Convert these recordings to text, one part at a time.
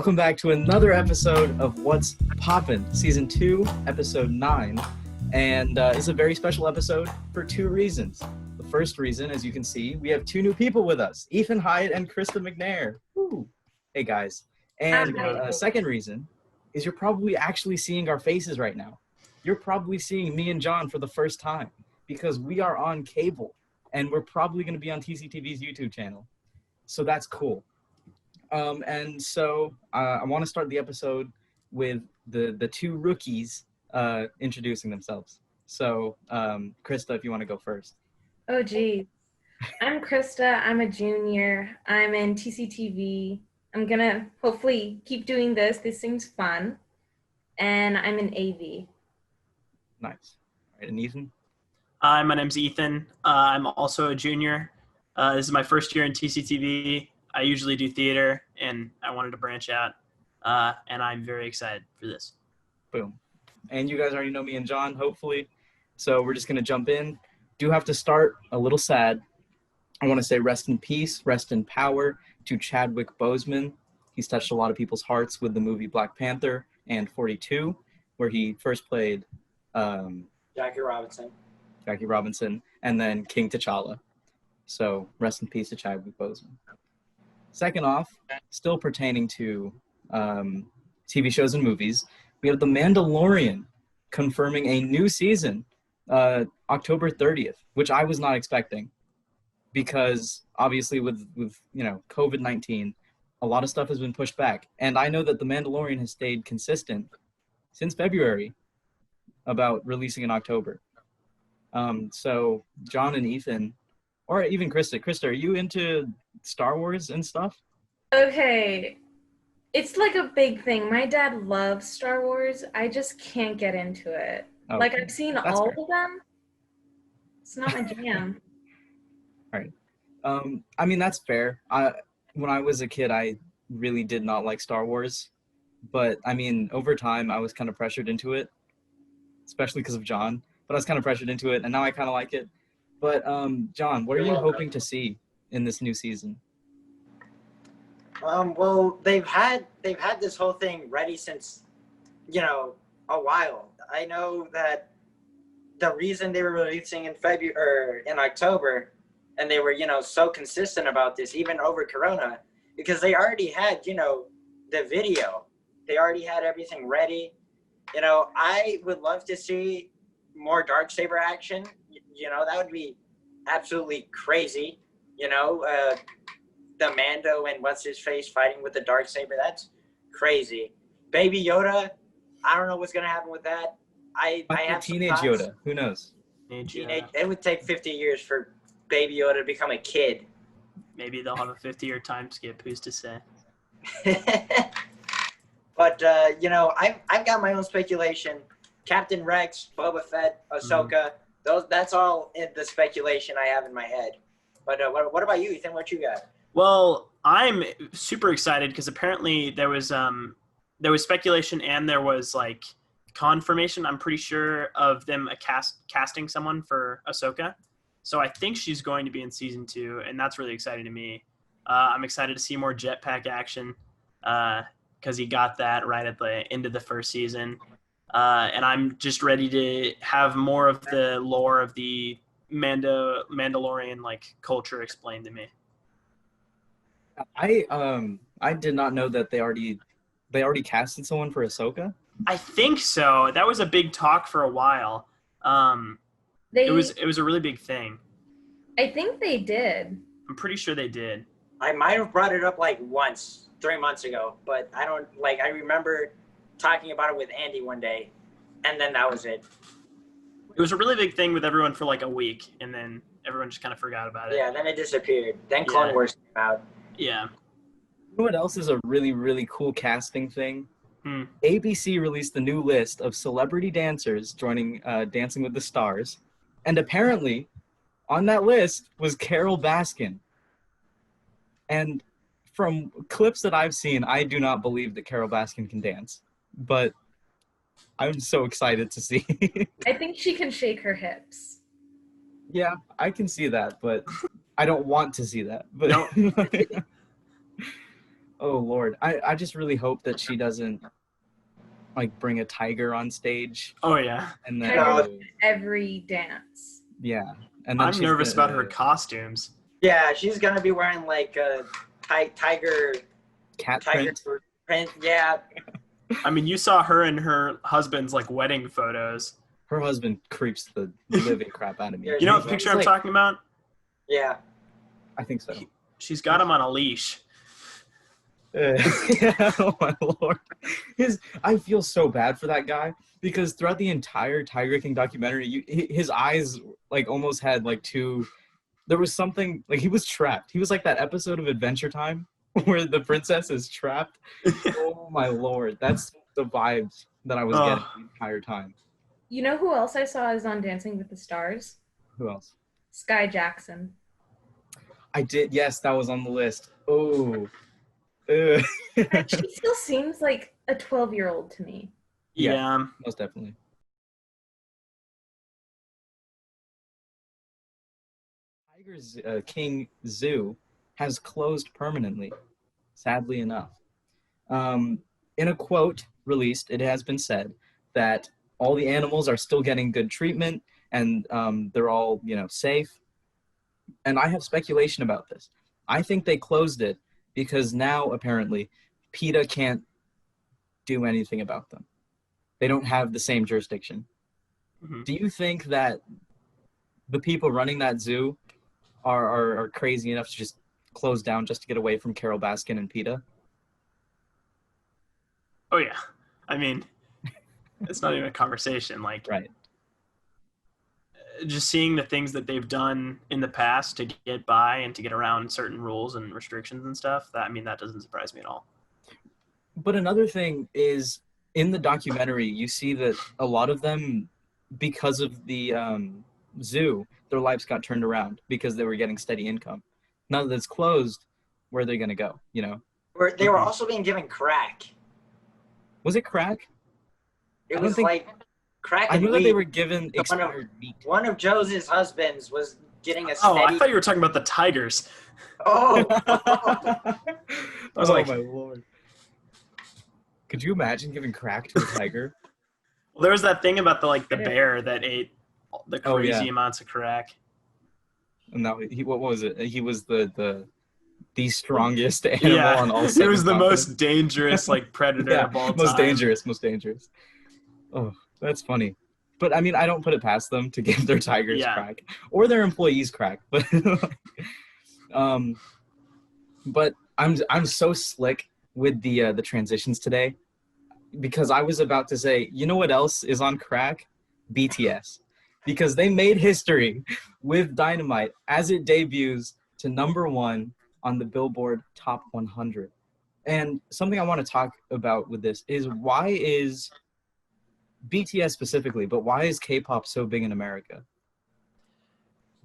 welcome back to another episode of What's Poppin', Season 2, Episode 9. And it's a very special episode for two reasons. The first reason, as you can see, we have two new people with us, Ethan Hyatt and Krista McNair. Woo. Hey, guys. And second reason is you're probably actually seeing our faces right now. You're probably seeing me and John for the first time because we are on cable, and we're probably going to be on TCTV's YouTube channel. So that's cool. And so I want to start the episode with the two rookies introducing themselves. So, Krista, if you want to go first. Oh, geez. I'm Krista. I'm a junior. I'm in TCTV. I'm going to hopefully keep doing this. This seems fun. And I'm in AV. Nice. All right, and Ethan? Hi, my name's Ethan. I'm also a junior. This is my first year in TCTV. I usually do theater, and I wanted to branch out, and I'm very excited for this. Boom. And you guys already know me and John, hopefully. So we're just going to jump in. Do have to start a little sad. I want to say rest in peace, rest in power to Chadwick Boseman. He's touched a lot of people's hearts with the movie Black Panther and 42, where he first played Jackie Robinson, and then King T'Challa. So rest in peace to Chadwick Boseman. Second off, still pertaining to TV shows and movies, we have The Mandalorian confirming a new season, October 30th, which I was not expecting because obviously with COVID-19, a lot of stuff has been pushed back. And I know that The Mandalorian has stayed consistent since February about releasing in October. So John and Ethan, or even Krista, are you into Star Wars and stuff? Okay. It's like a big thing. My dad loves Star Wars. I just can't get into it. Okay. Like, I've seen That's all fair. of them. It's not my jam. All right. I mean, that's fair. When I was a kid, I really did not like Star Wars. But, I mean, over time, I was kind of pressured into it, especially because of John. But I was kind of pressured into it, and now I kind of like it. But, John, what are you hoping to see in this new season? Well, they've had this whole thing ready since, a while. I know that the reason they were releasing in February or in October, and they were, so consistent about this, even over Corona, because they already had, the video. They already had everything ready. I would love to see more Darksaber action. That would be absolutely crazy. The Mando and what's his face fighting with the Darksaber, that's crazy. Baby Yoda, I don't know what's gonna happen with that. I have teenage Yoda. Who knows? Teenage. It would take 50 years for Baby Yoda to become a kid. Maybe they'll have a 50-year time skip. Who's to say? But I've got my own speculation. Captain Rex, Boba Fett, Ahsoka. That's all in the speculation I have in my head. But what about you, Ethan? What you got? Well, I'm super excited because apparently there was speculation and there was like confirmation, I'm pretty sure, of them casting someone for Ahsoka. So I think she's going to be in season 2, and that's really exciting to me. I'm excited to see more jetpack action because he got that right at the end of the first season. And I'm just ready to have more of the lore of the Mandalorian like culture explained to me. I did not know that they already casted someone for Ahsoka. I think so. That was a big talk for a while. It was a really big thing. I think they did. I'm pretty sure they did. I might have brought it up like once 3 months ago, but I don't I remember talking about it with Andy one day, and then that was it. It was a really big thing with everyone for like a week, and then everyone just kind of forgot about it. Yeah, then it disappeared. Then Clone Wars came out. Yeah. You know what else is a really, really cool casting thing? ABC released the new list of celebrity dancers joining Dancing with the Stars. And apparently, on that list was Carol Baskin. And from clips that I've seen, I do not believe that Carol Baskin can dance. But I'm so excited to see. I think she can shake her hips. Yeah, I can see that, but I don't want to see that. But No. Oh Lord, I just really hope that she doesn't like bring a tiger on stage Oh yeah. and then Tiger every dance. yeah, and then I'm she's nervous gonna, about her costumes. Yeah, she's gonna be wearing like a tiger cat tiger print. print. Yeah, I mean, you saw her and her husband's like wedding photos. Her husband creeps the living crap out of me. You know He's what picture like- I'm talking about? yeah. I think so. She's got him on a leash. Yeah, oh my Lord. I feel so bad for that guy because throughout the entire Tiger King documentary, his eyes like almost had like two. There was something like he was trapped. He was like that episode of Adventure Time where the princess is trapped. Oh my Lord, that's the vibes that I was getting the entire time. You know who else I saw is on Dancing with the Stars? Who else? Sky Jackson. I did. Yes, that was on the list. Oh. She still seems like a 12-year-old to me. Yeah. Most definitely. Tiger's King Zoo has closed permanently, sadly enough. In a quote released, it has been said that all the animals are still getting good treatment and they're all, safe. And I have speculation about this. I think they closed it because now apparently PETA can't do anything about them. They don't have the same jurisdiction. Mhm. Do you think that the people running that zoo are crazy enough to just close down just to get away from Carol Baskin and PETA? Oh yeah. I mean, it's not even a conversation. Like, Right. just seeing the things that they've done in the past to get by and to get around certain rules and restrictions and stuff, that doesn't surprise me at all. But another thing is, in the documentary, you see that a lot of them, because of the zoo, their lives got turned around because they were getting steady income. Now that it's closed, where are they going to go, They were also being given crack. Was it crack? It I don't was think- like crack I and knew that they weed. were given expired meat. One of Joe's husbands was getting a Oh, I steady. thought you were talking about the tigers. Oh, I was like- my Lord. Could you imagine giving crack to a tiger? Well, there was that thing about the bear that ate the Oh, crazy yeah. amounts of crack. And now what was it? He was the strongest animal on all It seven was the continents. most dangerous predator Yeah, of all most time. dangerous. Oh, that's funny. But I mean, I don't put it past them to give their tigers Yeah. crack or their employees crack. But I'm so slick with the transitions today because I was about to say, you know what else is on crack? BTS, because they made history with Dynamite as it debuts to #1 on the Billboard Top 100. And something I want to talk about with this is why is BTS specifically, but why is K-pop so big in America?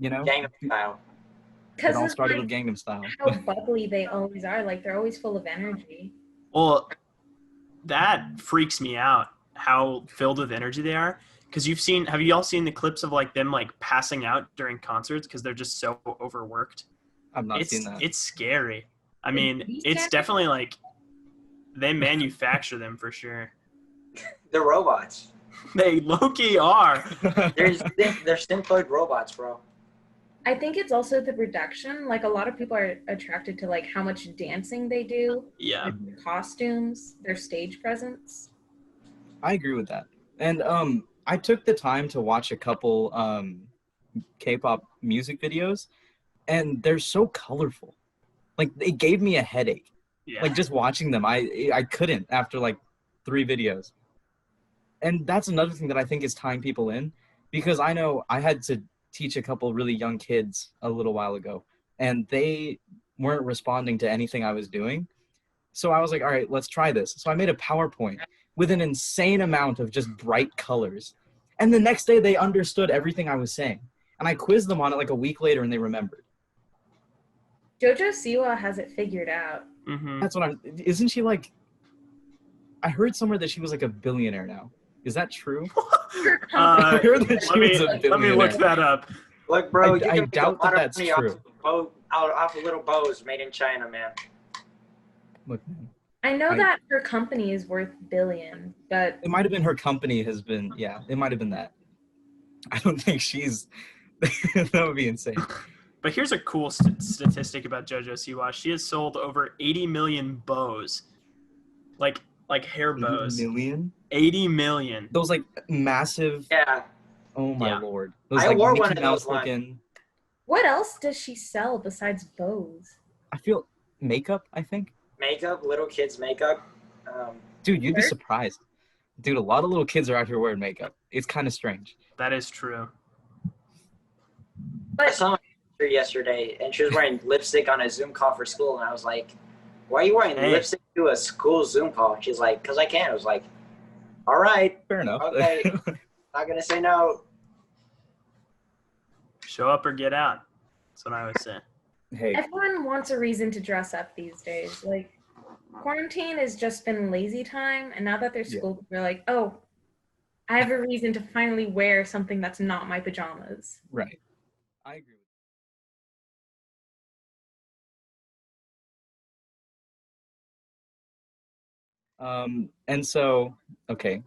Gangnam Style. It Because all of started with Gangnam Style. how bubbly they always are. Like, they're always full of energy. Well, that freaks me out how filled with energy they are. Because have you all seen the clips of them passing out during concerts because they're just so overworked? I've not seen that. It's scary. I mean, These it's guys- definitely they manufacture them for sure. They're robots. They low-key are. They're synthloid robots, bro. I think it's also the production. Like, a lot of people are attracted to how much dancing they do, Yeah. their costumes, their stage presence. I agree with that. And I took the time to watch a couple K-pop music videos, and they're so colorful. It gave me a headache. Yeah. Just watching them, I couldn't after 3 videos. And that's another thing that I think is tying people in, because I know I had to teach a couple really young kids a little while ago, and they weren't responding to anything I was doing. So I was like, all right, let's try this. So I made a PowerPoint with an insane amount of just bright colors. And the next day they understood everything I was saying. And I quizzed them on it a week later and they remembered. JoJo Siwa has it figured out. Mm-hmm. That's what isn't she I heard somewhere that she was a billionaire now. Is that true? I heard that she was a let me billionaire. look that up. Look, bro, I you can make a doubt lot that of that's money true. off of little bows made in China, man. Look, man. I know I- that her company is worth billion, but It might have been her company has been, yeah, it might have been that. I don't think she's, that would be insane. But here's a cool statistic about JoJo Siwa. She has sold over 80 million bows, like hair 80 bows. million? 80 million. Those like massive, Yeah, oh my Yeah. lord. Those I like wore Mickey one of Mouse those once. looking, what else does she sell besides bows? I feel, makeup, I think. makeup, little kids makeup. Dude, you'd be Sure. surprised. Dude, a lot of little kids are out here wearing makeup. It's kind of strange. That is true. I But saw my sister yesterday, and she was wearing lipstick on a Zoom call for school, and I was like, "Why are you wearing Hey. lipstick to a school Zoom call?" She's like, "Cause I can." I was like, "All right, Fair enough. Okay. not gonna say no." Show up or get out. That's what I would say. Hey, everyone wants a reason to dress up these days. Like, quarantine has just been lazy time, and now that there's Yeah. school, we're like, oh, I have a reason to finally wear something that's not my pajamas. right. I agree with and so, okay,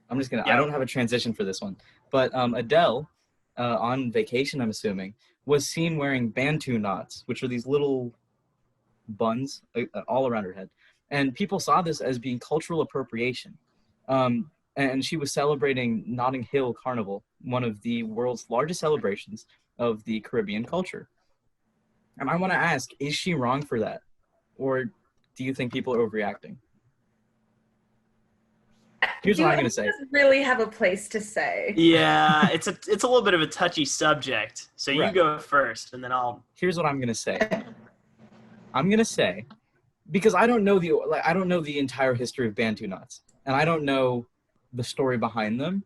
I'm just gonna, I Yeah. don't have a transition for this one, but Adele, on vacation, I'm assuming, was seen wearing Bantu knots, which are these little buns all around her head. And people saw this as being cultural appropriation. And she was celebrating Notting Hill Carnival, one of the world's largest celebrations of the Caribbean culture. And I want to ask, is she wrong for that? Or do you think people are overreacting? Here's Do what I'm any going of to say. us really have a place to say? Yeah, it's a little bit of a touchy subject. So you Right. go first, and then I'll. Here's what I'm going to say. I'm going to say, because I don't know the entire history of Bantu knots, and I don't know the story behind them.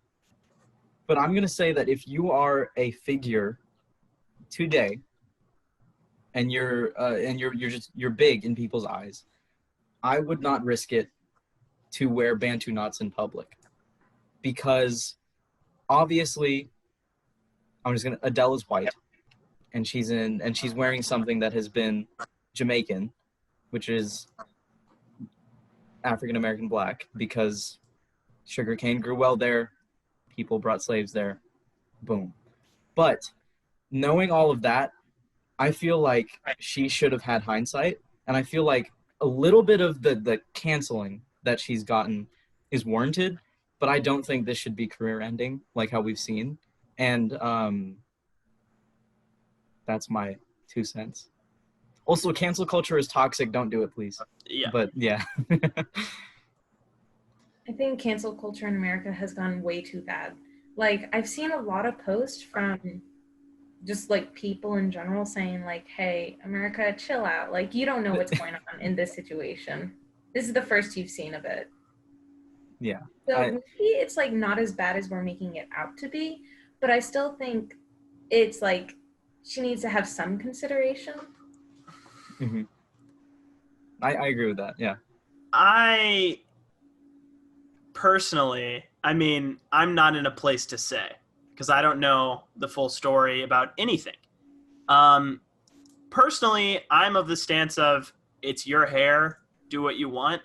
But I'm going to say that if you are a figure today, and you're big in people's eyes, I would not risk it to wear Bantu knots in public, because obviously Adele is white, and she's wearing something that has been Jamaican, which is African American black, because sugarcane grew well there, people brought slaves there, boom. But knowing all of that, I feel like she should have had hindsight, and I feel like a little bit of the canceling that she's gotten is warranted, but I don't think this should be career ending like how we've seen. And that's my 2 cents. Also, cancel culture is toxic. Don't do it, please. Yeah. But yeah. I think cancel culture in America has gone way too bad. Like, I've seen a lot of posts from just like people in general saying like, hey, America, chill out. Like, you don't know what's going on in this situation. This is the first you've seen of it. Yeah. So maybe it's like not as bad as we're making it out to be, but I still think it's like she needs to have some consideration. Mm-hmm. I agree with that. Yeah. I personally, I mean, I'm not in a place to say because I don't know the full story about anything. Personally, I'm of the stance of it's your hair, do what you want.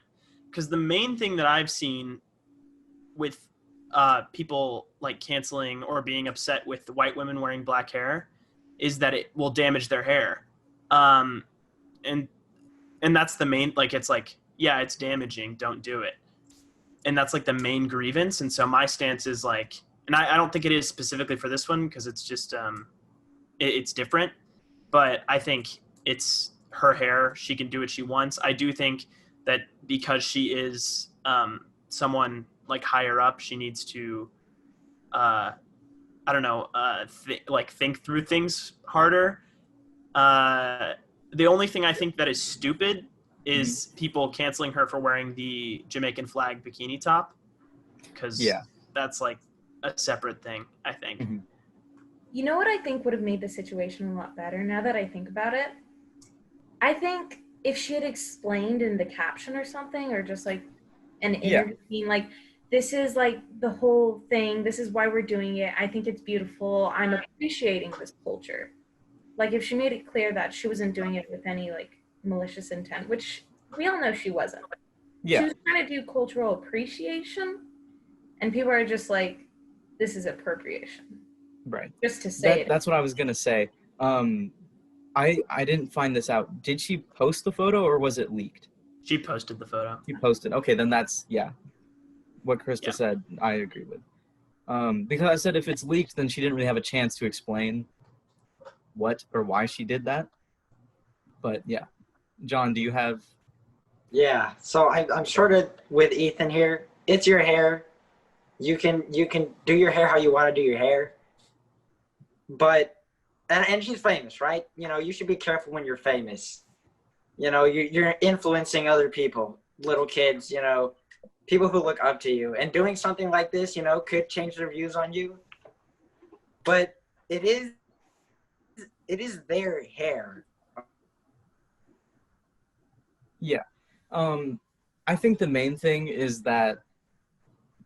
Because the main thing that I've seen with people like canceling or being upset with the white women wearing black hair is that it will damage their hair. And that's the main, like, it's like, yeah, it's damaging, don't do it. And that's like the main grievance. And so my stance is like, and I don't think it is specifically for this one because it's just it's different, but I think it's her hair, she can do what she wants. I do think that because she is someone like higher up, she needs to I don't know, think through things harder. The only thing I think that is stupid is people canceling her for wearing the Jamaican flag bikini top, because that's like a separate thing, I think. Mm-hmm. You know what I think would have made the situation a lot better now that I think about it? I think if she had explained in the caption or something, or just like an interview being like, this is like the whole thing, this is why we're doing it, I think it's beautiful, I'm appreciating this culture. Like if she made it clear that she wasn't doing it with any like malicious intent, which we all know she wasn't. She Yeah, was trying to do cultural appreciation, and people are just like, this is appropriation. right. Just to say it. That's what I was gonna say. I didn't find this out. Did she post the photo or was it leaked? She posted the photo. She posted. Okay, then that's what Krista Yeah. said. I agree with. Because I said if it's leaked, then she didn't really have a chance to explain what or why she did that. But yeah, John, do you have? Yeah, so I'm sort of with Ethan here. It's your hair. You can do your hair how you want to do your hair. But and she's famous, right? You know, you should be careful when you're famous. You know, you're influencing other people, little kids, you know, people who look up to you. And doing something like this, you know, could change their views on you. But it is their hair. Yeah. I think the main thing is that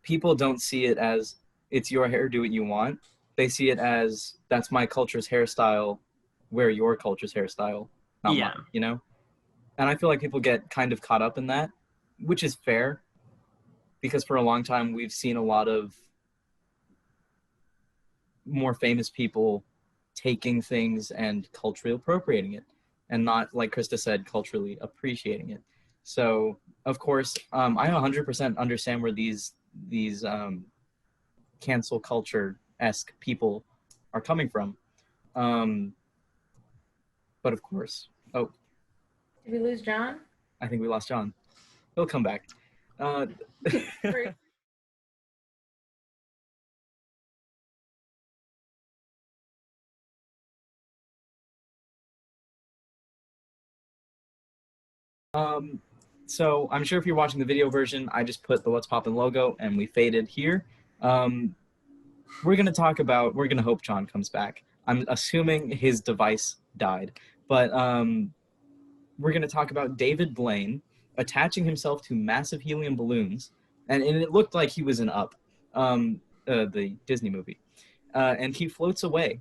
people don't see it as it's your hair, do what you want. They see it as that's my culture's hairstyle, wear your culture's hairstyle, not Yeah. mine, you know? And I feel like people get kind of caught up in that, which is fair, because for a long time we've seen a lot of more famous people taking things and culturally appropriating it, and not, like Krista said, culturally appreciating it. So, of course, I 100% understand where these cancel culture-esque people are coming from. But of course, Did we lose John? I think we lost John. He'll come back. So I'm sure if you're watching the video version, I just put the What's Poppin' logo and we faded here. We're gonna hope John comes back. I'm assuming his device died, but we're gonna talk about David Blaine attaching himself to massive helium balloons, and it looked like he was in Up, the Disney movie, and he floats away.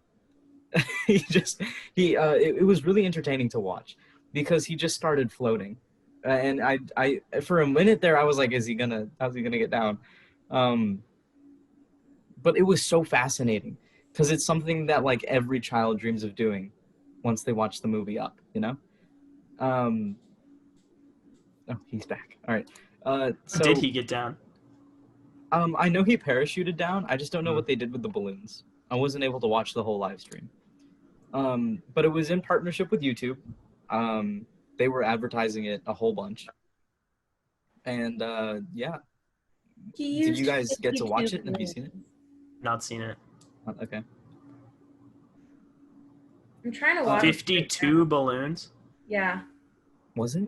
It was really entertaining to watch because he just started floating, and I for a minute there I was like, how's he gonna get down? But it was so fascinating because it's something that like every child dreams of doing once they watch the movie Up, you know? Oh, he's back. All right. So Did he get down? I know he parachuted down. I just don't know Hmm. what they did with the balloons. I wasn't able to watch the whole live stream. But it was in partnership with YouTube. They were advertising it a whole bunch. And yeah. Did you guys get to watch it? Have you seen it? Not seen it. Okay. I'm trying to watch 52 balloons? Yeah. Was it?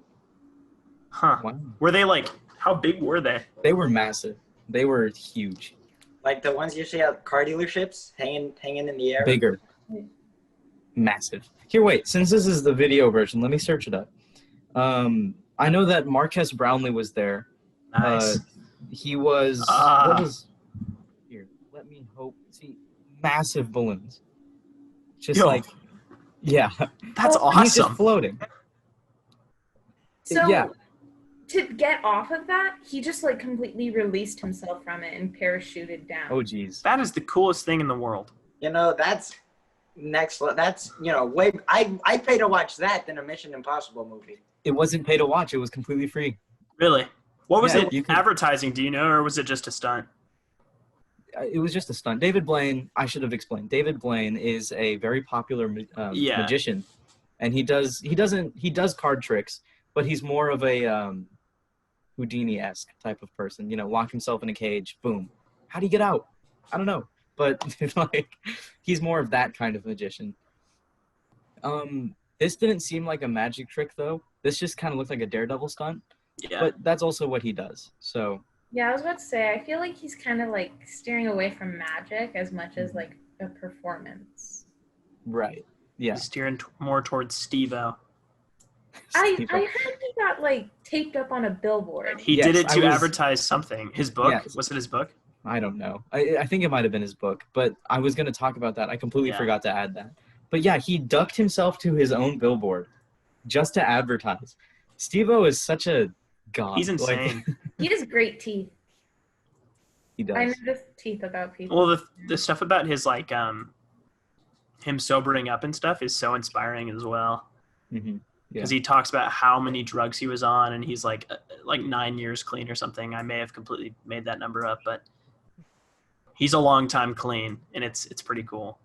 Huh. Wow. Were they like, how big were they? They were massive. They were huge. Like the ones you see at car dealerships hanging in the air. Bigger. Massive. Here, wait. Since this is the video version, let me search it up. I know that Marquez Brownlee was there. Nice. He was. What was? Here, let me hope. See, massive balloons. Just Yo. like, yeah. That's Oh, He's just awesome. floating. So Yeah. to get off of that, he just like completely released himself from it and parachuted down. Oh, geez. That is the coolest thing in the world. You know, that's next. That's, you know, way. I pay to watch that than a Mission Impossible movie. It wasn't pay to watch. It was completely free. Really? What was Yeah, it you can- advertising? Do you know, or was it just a stunt? It was just a stunt. David Blaine, I should have explained. David Blaine is a very popular Yeah. magician, and he does card tricks, but he's more of a Houdini-esque type of person. You know, lock himself in a cage, boom. How do you get out? I don't know, but like he's more of that kind of magician. This didn't seem like a magic trick though. This just kind of looked like a daredevil stunt, Yeah. but that's also what he does. So Yeah, I was about to say, I feel like he's kind of like steering away from magic as much as like a performance. right, yeah. He's steering more towards Steve-O. I Steve-O. heard he got like taped up on a billboard. He Yes, did it I to was- advertise something. His book? Yes. Was it his book? I don't know. I think it might have been his book, but I was going to talk about that. I completely Yeah. forgot to add that. But yeah, he ducked himself to his own billboard just to advertise. Steve-O is such a god. He's insane. He has great teeth. He does. I know the teeth about people. Well, the stuff about his like him sobering up and stuff is so inspiring as well. Mm-hmm. Because he talks about how many drugs he was on, and he's like 9 years clean or something. I may have completely made that number up, but he's a long time clean, and it's pretty cool.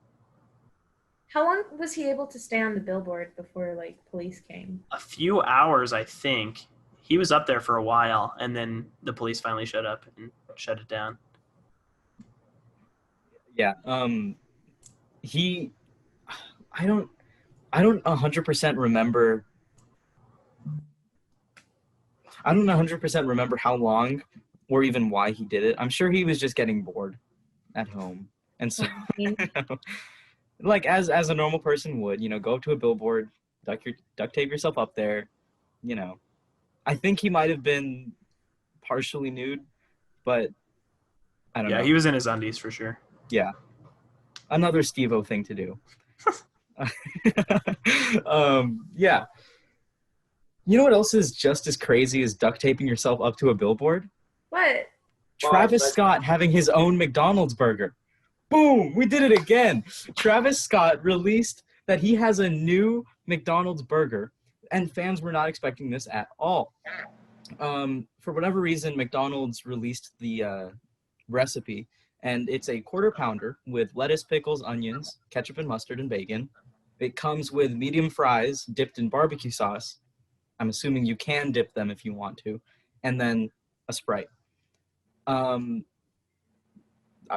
How long was he able to stay on the billboard before like police came? A few hours, I think. He was up there for a while, and then the police finally showed up and shut it down. Yeah. I don't 100% remember. I don't 100% remember how long or even why he did it. I'm sure he was just getting bored at home. And so, like as a normal person would, go up to a billboard, duct tape yourself up there, I think he might have been partially nude, but I don't know. Yeah, he was in his undies for sure. Yeah. Another Steve-O thing to do. Yeah. You know what else is just as crazy as duct taping yourself up to a billboard? What? Travis Scott having his own McDonald's burger. Boom! We did it again. Travis Scott released that he has a new McDonald's burger, and fans were not expecting this at all. For whatever reason, McDonald's released the recipe, and it's a quarter pounder with lettuce, pickles, onions, ketchup and mustard, and bacon. It comes with medium fries dipped in barbecue sauce. I'm assuming you can dip them if you want to, and then a Sprite.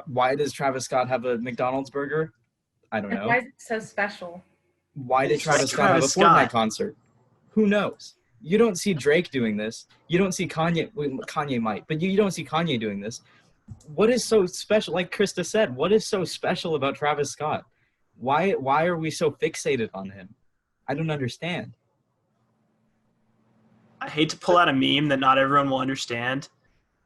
Why does Travis Scott have a McDonald's burger? I don't know. Why is it so special? Why did Travis Scott have a Travis Scott. Fortnite concert? Who knows? You don't see Drake doing this. You don't see Kanye. Well, Kanye might, but you don't see Kanye doing this. What is so special? Like Krista said, what is so special about Travis Scott? Why are we so fixated on him? I don't understand. I hate to pull out a meme that not everyone will understand,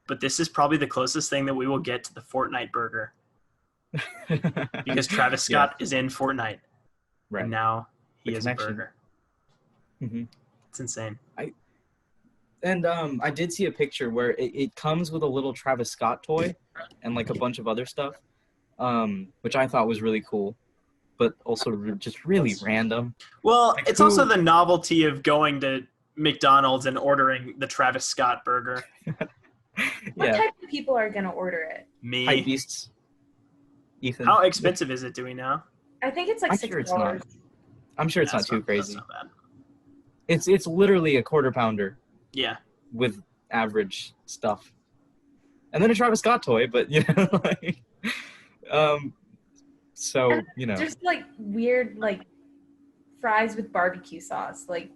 but this is probably the closest thing that we will get to the Fortnite burger. Because Travis Scott is in Fortnite. Right. And now he The is connection. a burger. Mm-hmm. It's insane. I did see a picture where it comes with a little Travis Scott toy and like a bunch of other stuff, which I thought was really cool, but also just really random. Well, Like it's who- also the novelty of going to McDonald's and ordering the Travis Scott burger. What Yeah, type of people are gonna order it? Me. hype beasts. Ethan, How expensive is it, do we know? I think it's like I'm $6. sure it's not. I'm sure it's not That's too crazy. That's not bad. It's literally a quarter pounder Yeah. with average stuff, and then a Travis Scott toy. But like, so And you know, There's like weird like fries with barbecue sauce. Like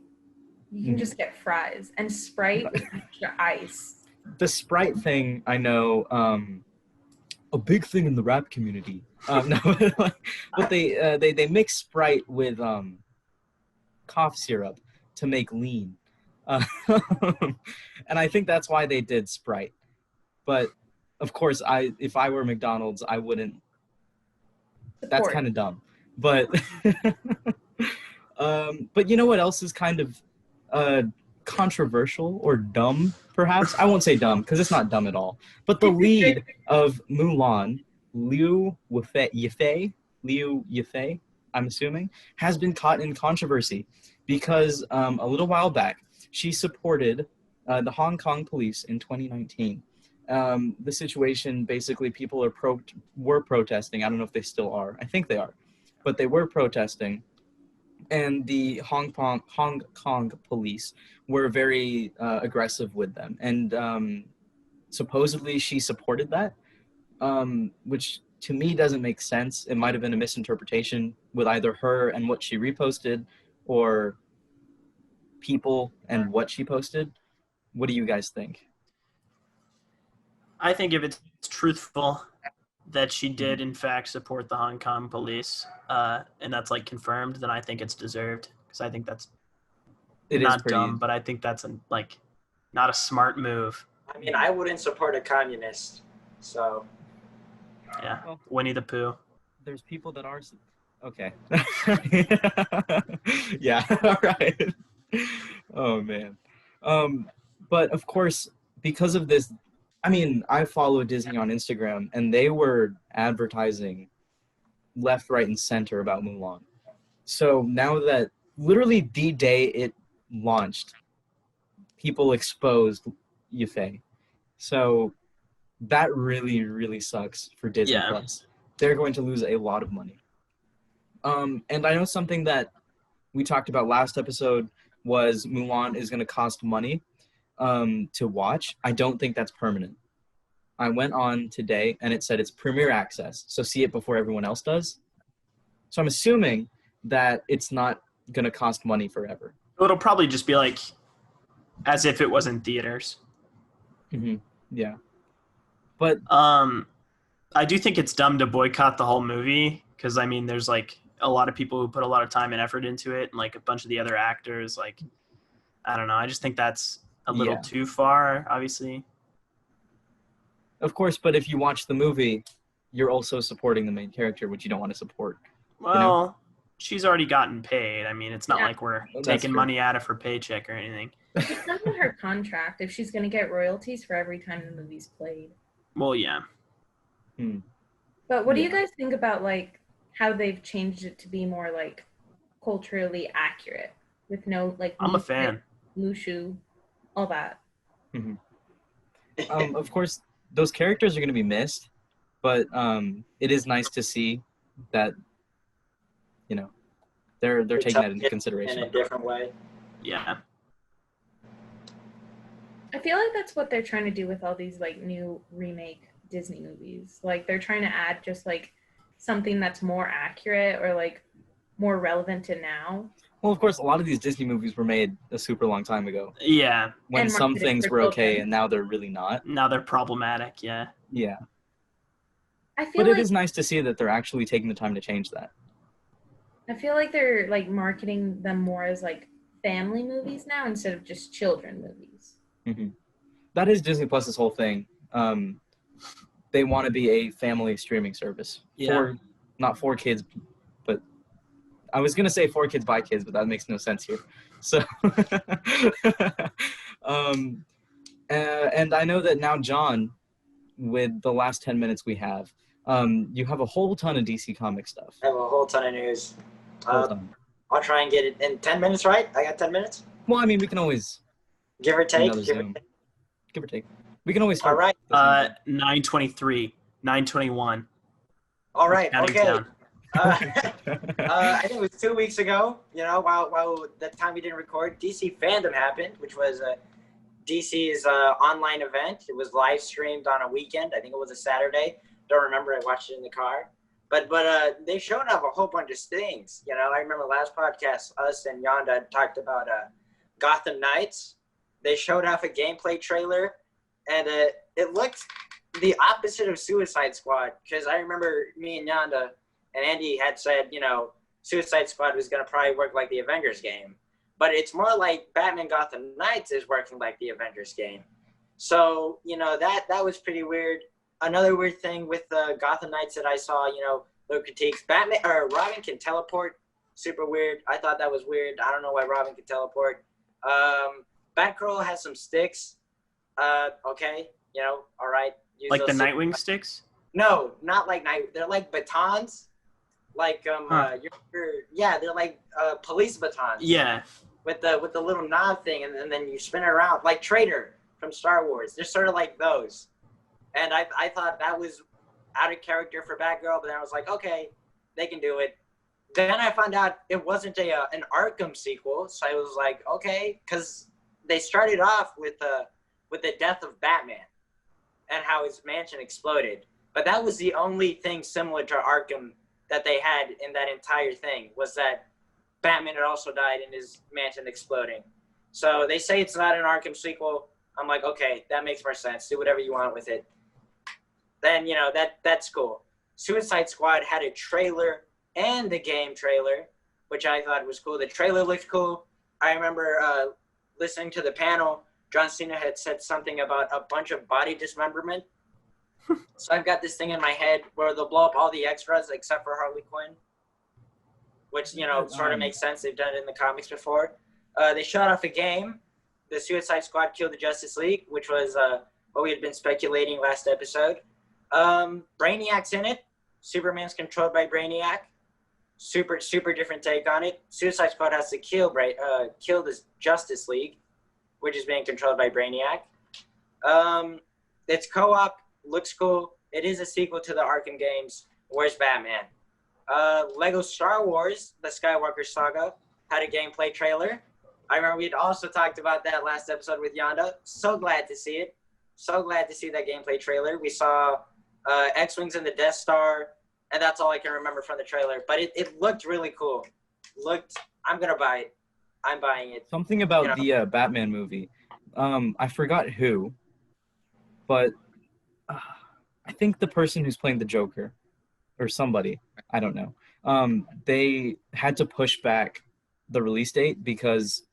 you can Mhm. just get fries and Sprite with extra ice. the Sprite thing, I know, a big thing in the rap community. No, but they mix Sprite with cough syrup to make lean, and I think that's why they did Sprite. But of course, if I were McDonald's, I wouldn't. That's Support. kind of dumb, but but you know what else is kind of controversial or dumb, perhaps? I won't say dumb because it's not dumb at all. But the lead of Mulan, Liu Yifei, I'm assuming, has been caught in controversy because a little while back she supported the Hong Kong police in 2019. The situation, basically, people were protesting. I don't know if they still are. I think they are, but they were protesting, and the Hong Kong police were very aggressive with them. And supposedly she supported that, which to me doesn't make sense. It might have been a misinterpretation with either her and what she reposted, or people and what she posted. What do you guys think? I think if it's truthful that she did in fact support the Hong Kong police, and that's like confirmed, then I think it's deserved, because I think that's It is not pretty dumb, but I think that's not a smart move. I mean, I wouldn't support a communist, so Yeah, Well- Winnie the Pooh. There's people that are okay. Yeah, all right. Oh man. But of course, because of this, I mean, I follow Disney on Instagram, and they were advertising left, right, and center about Mulan. So now that literally the day it launched, people exposed Yufei. So that really, really sucks for Disney Yeah. Plus. They're going to lose a lot of money. And I know something that we talked about last episode was Mulan is going to cost money to watch. I don't think that's permanent. I went on today and it said it's premiere access, so see it before everyone else does. So I'm assuming that it's not going to cost money forever. It'll probably just be like as if it was in theaters. Mm-hmm. Yeah. But I do think it's dumb to boycott the whole movie because, I mean, there's like a lot of people who put a lot of time and effort into it, and like a bunch of the other actors. Like, I don't know. I just think that's a little too far, obviously. Of course, but if you watch the movie, you're also supporting the main character, which you don't want to support. Well, she's already gotten paid. I mean, it's not like we're That's taking true. money out of her paycheck or anything. It's not in her contract if she's going to get royalties for every time the movie's played. Well, yeah. But what do you guys think about like how they've changed it to be more like culturally accurate with no like I'm a fan. Mushu, all that. Of course, those characters are going to be missed, but it is nice to see that, you know, they're taking that into consideration in a different way. Yeah. I feel like that's what they're trying to do with all these like new remake Disney movies. Like they're trying to add just like something that's more accurate or like more relevant to now. Well, of course, a lot of these Disney movies were made a super long time ago. Yeah. When And some marketed things for were okay children. and now they're really not. Now they're problematic. Yeah. Yeah. I feel But like it is nice to see that they're actually taking the time to change that. I feel like they're like marketing them more as like family movies now instead of just children movies. That is Disney Plus's whole thing. They want to be a family streaming service. Yeah. Not for kids, but I was going to say for kids by kids, but that makes no sense here. So, and I know that now, John, with the last 10 minutes we have, you have a whole ton of DC comic stuff. I have a whole ton of news. Hold on. I'll try and get it in 10 minutes, right? I got 10 minutes? Well, I mean, we can always Give or take? another Zoom. Give or take. We can always start. All right. 9:23, 9:21. All right. Counting Okay. down. I think it was 2 weeks ago, you know, while the time we didn't record, DC Fandom happened, which was DC's online event. It was live streamed on a weekend. I think it was a Saturday. Don't remember. I watched it in the car. But they showed off a whole bunch of things. You know, I remember last podcast, us and Yonda talked about Gotham Knights. They showed off a gameplay trailer, and it looked the opposite of Suicide Squad. Because I remember me and Yonda and Andy had said, you know, Suicide Squad was going to probably work like the Avengers game. But it's more like Batman Gotham Knights is working like the Avengers game. So, you know, that was pretty weird. Another weird thing with the Gotham Knights that I saw, you know, the critiques, Robin can teleport. Super weird. I thought that was weird. I don't know why Robin could teleport. Batgirl has some sticks. Okay, you know, all right. Use Like the those Nightwing sticks? No, not like night. They're like batons. Like they're like police batons. Yeah. With the little knob thing, and then you spin it around like Traitor from Star Wars. They're sort of like those. And I thought that was out of character for Batgirl, but then I was like, okay, they can do it. Then I found out it wasn't an Arkham sequel, so I was like, okay, because they started off with the death of Batman and how his mansion exploded. But that was the only thing similar to Arkham that they had in that entire thing, was that Batman had also died in his mansion exploding. So they say it's not an Arkham sequel. I'm like, okay, that makes more sense. Do whatever you want with it. Then, you know, that's cool. Suicide Squad had a trailer and the game trailer, which I thought was cool. The trailer looked cool. I remember listening to the panel. John Cena had said something about a bunch of body dismemberment. So I've got this thing in my head where they'll blow up all the extras except for Harley Quinn, which, you know, sort of makes sense. They've done it in the comics before. They shot off a game. the Suicide Squad killed the Justice League, which was what we had been speculating last episode. Brainiac's in it. Superman's controlled by Brainiac. Super different take on it. Suicide Squad has to kill the Justice League, which is being controlled by Brainiac. It's co-op, looks cool. It is a sequel to the Arkham games. Where's Batman? Lego Star Wars, the Skywalker Saga, had a gameplay trailer. I remember we'd also talked about that last episode with Yonda. So glad to see it. So glad to see that gameplay trailer. We saw X-Wings in the Death Star, and that's all I can remember from the trailer. But it looked really cool. I'm going to buy it. I'm buying it. Something about the Batman movie. I forgot who, but I think the person who's playing the Joker, or somebody, I don't know. They had to push back the release date because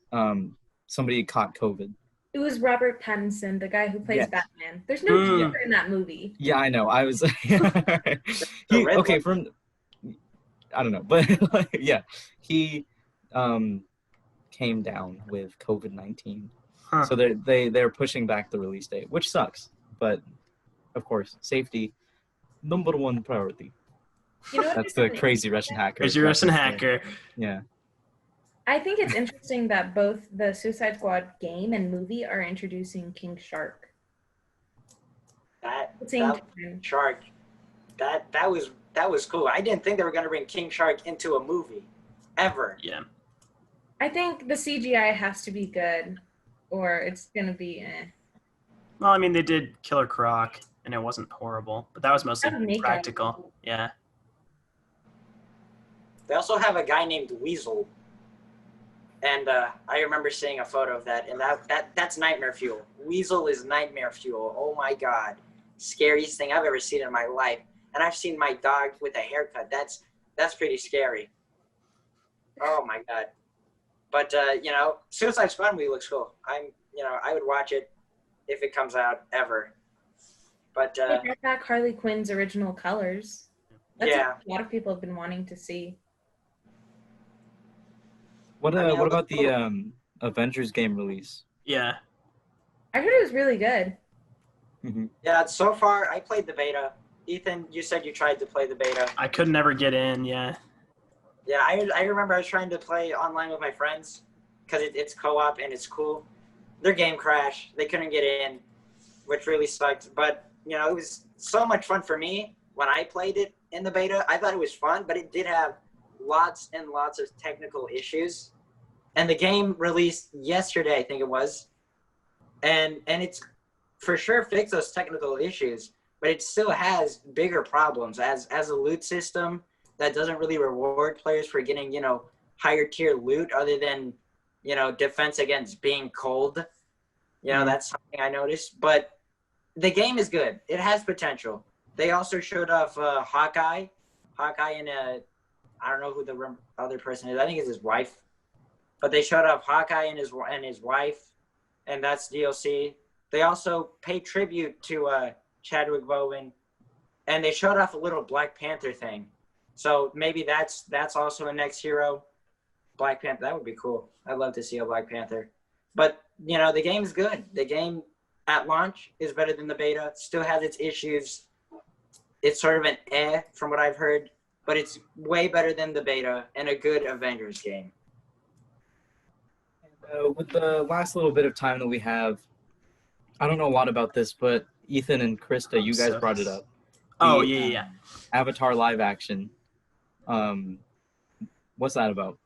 somebody caught COVID. It was Robert Pattinson, the guy who plays Batman. There's no Joker in that movie. Yeah, I know. I was I don't know, but yeah, he came down with COVID-19. Huh. So they're pushing back the release date, which sucks. But of course, safety, number one priority. You know what That's the crazy Russian hacker. Crazy Russian hacker. Yeah. I think it's interesting that both the Suicide Squad game and movie are introducing King Shark. That was cool. I didn't think they were going to bring King Shark into a movie, ever. Yeah. I think the CGI has to be good, or it's going to be Well, I mean, they did Killer Croc, and it wasn't horrible, but that was mostly practical. Yeah. They also have a guy named Weasel. And I remember seeing a photo of that, and that's nightmare fuel. Weasel is nightmare fuel. Oh my God. Scariest thing I've ever seen in my life. And I've seen my dog with a haircut. That's pretty scary. Oh my God. But, Suicide Squad movie looks cool. I would watch it if it comes out ever. But they brought back Harley Quinn's original colors. That's what a lot of people have been wanting to see. What about the Avengers game release? Yeah. I heard it was really good. Mm-hmm. Yeah, so far I played the beta. Ethan, you said you tried to play the beta. I could never get in. Yeah. Yeah, I remember I was trying to play online with my friends because it's co-op and it's cool. Their game crashed. They couldn't get in, which really sucked. But, it was so much fun for me when I played it in the beta. I thought it was fun, but it did have lots and lots of technical issues. And the game released yesterday, I think it was. And it's for sure fixed those technical issues, but it still has bigger problems as a loot system that doesn't really reward players for getting, higher tier loot other than, defense against being cold. That's something I noticed. But the game is good. It has potential. They also showed off Hawkeye and I don't know who the other person is. I think it's his wife. But they showed off Hawkeye and his wife, and that's DLC. They also paid tribute to Chadwick Boseman, and they showed off a little Black Panther thing. So maybe that's also a next hero. Black Panther, that would be cool. I'd love to see a Black Panther. But, the game is good. The game at launch is better than the beta. Still has its issues. It's sort of an from what I've heard, but it's way better than the beta and a good Avengers game. With the last little bit of time that we have, I don't know a lot about this, but Ethan and Krista, you guys brought it up. Yeah. Avatar live action. What's that about?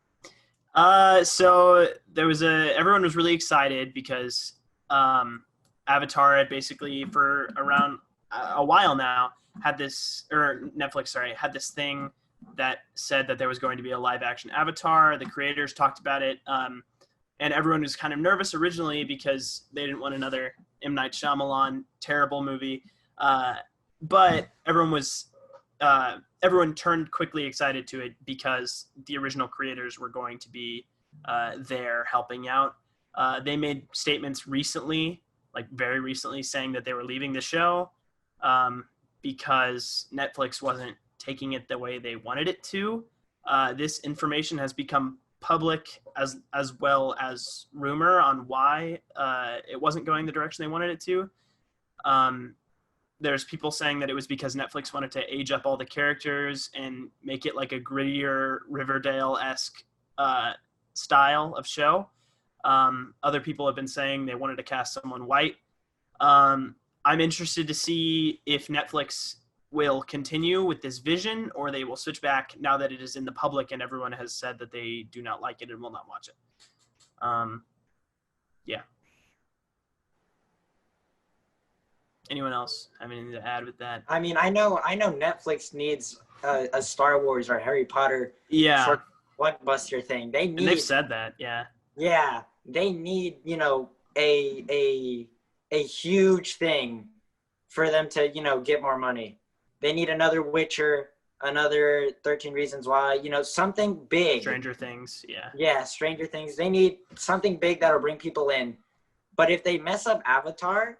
So there was everyone was really excited because Avatar had basically for around a while now had this, or Netflix, had this thing that said that there was going to be a live action Avatar. The creators talked about it. And everyone was kind of nervous originally because they didn't want another M. Night Shyamalan terrible movie. But everyone turned quickly excited to it because the original creators were going to be there helping out. They made statements recently, like very recently, saying that they were leaving the show because Netflix wasn't taking it the way they wanted it to. This information has become public as well as rumor on why it wasn't going the direction they wanted it to. There's people saying that it was because Netflix wanted to age up all the characters and make it like a grittier Riverdale-esque style of show. Other people have been saying they wanted to cast someone white. I'm interested to see if Netflix will continue with this vision or they will switch back now that it is in the public and everyone has said that they do not like it and will not watch it. Yeah. Anyone else have anything to add with that? I mean, I know Netflix needs a Star Wars or Harry Potter Yeah. blockbuster thing. They need. And they've said that, yeah. Yeah, they need, you know, a huge thing for them to, you know, get more money. They need another Witcher, another 13 Reasons Why, you know, something big. Stranger Things, yeah. Yeah, Stranger Things. They need something big that'll bring people in. But if they mess up Avatar,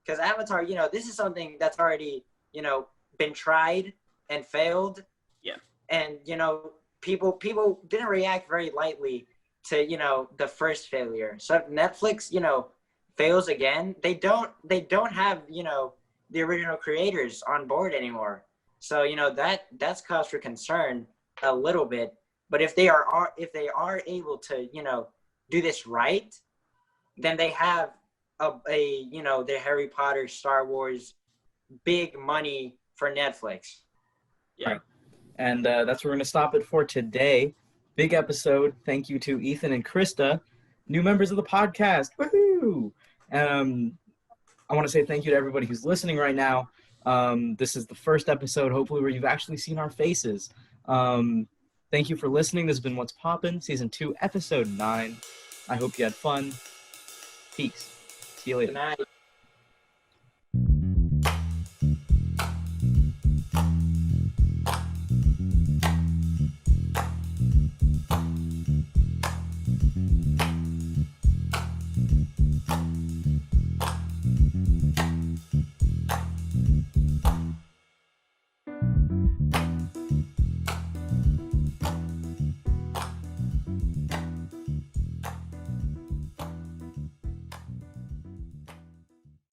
because Avatar, you know, this is something that's already, you know, been tried and failed. Yeah. And, you know, people didn't react very lightly to, you know, the first failure. So if Netflix, you know, fails again, they don't have, you know, the original creators on board anymore. So, you know, that's cause for concern a little bit. But if they are able to, you know, do this right, then they have a you know, the Harry Potter, Star Wars, big money for Netflix. Yeah. Right. And that's where we're going to stop it for today. Big episode. Thank you to Ethan and Krista, new members of the podcast. Woohoo! I want to say thank you to everybody who's listening right now. This is the first episode, hopefully, where you've actually seen our faces. Thank you for listening. This has been What's Poppin', Season 2, Episode 9. I hope you had fun. Peace. See you later. Good night.